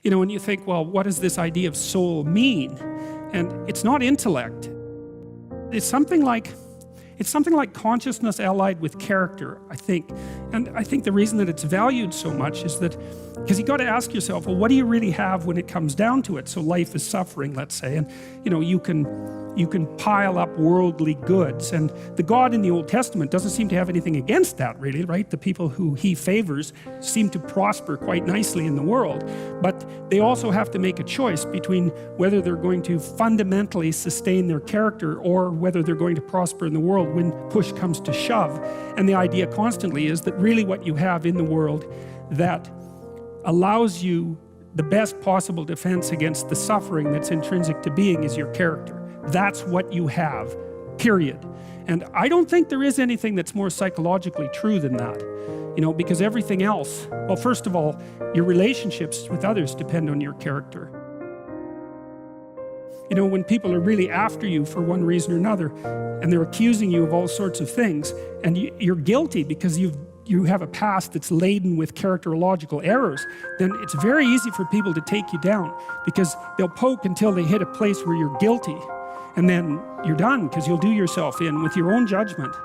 And you think, well, what does this idea of soul mean? And it's not intellect. It's something like consciousness allied with character, I think. And I think the reason that it's valued so much is that, because you got to ask yourself, well, what do you really have when it comes down to it? So life is suffering, let's say, and you can pile up worldly goods. And the God in the Old Testament doesn't seem to have anything against that, really, right? The people who he favors seem to prosper quite nicely in the world. But they also have to make a choice between whether they're going to fundamentally sustain their character or whether they're going to prosper in the world when push comes to shove. And the idea constantly is that really what you have in the world that allows you the best possible defense against the suffering that's intrinsic to being is your character. That's what you have, period. And I don't think there is anything that's more psychologically true than that. Because everything else, well, first of all, your relationships with others depend on your character. When people are really after you for one reason or another, and they're accusing you of all sorts of things, and you're guilty because you have a past that's laden with characterological errors, then it's very easy for people to take you down, because they'll poke until they hit a place where you're guilty, and then you're done, because you'll do yourself in with your own judgment.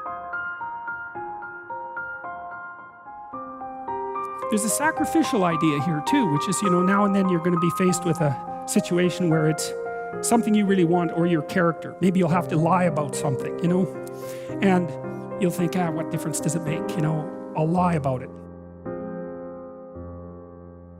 There's a sacrificial idea here too, which is, now and then you're going to be faced with a situation where it's something you really want or your character. Maybe you'll have to lie about something, and you'll think, what difference does it make? I'll lie about it.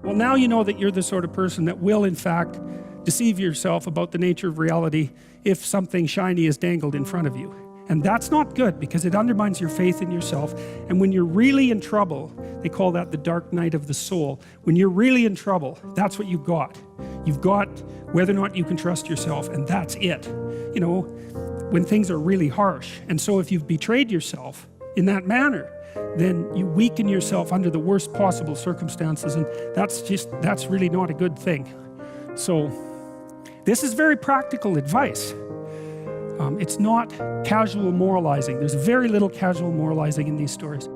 Well, now you know that you're the sort of person that will, in fact, deceive yourself about the nature of reality if something shiny is dangled in front of you. And that's not good, because it undermines your faith in yourself. And when you're really in trouble, they call that the dark night of the soul. When you're really in trouble, that's what you've got. You've got whether or not you can trust yourself, and that's it. When things are really harsh. And so if you've betrayed yourself in that manner, then you weaken yourself under the worst possible circumstances, and that's really not a good thing. So this is very practical advice. It's not casual moralizing. There's very little casual moralizing in these stories.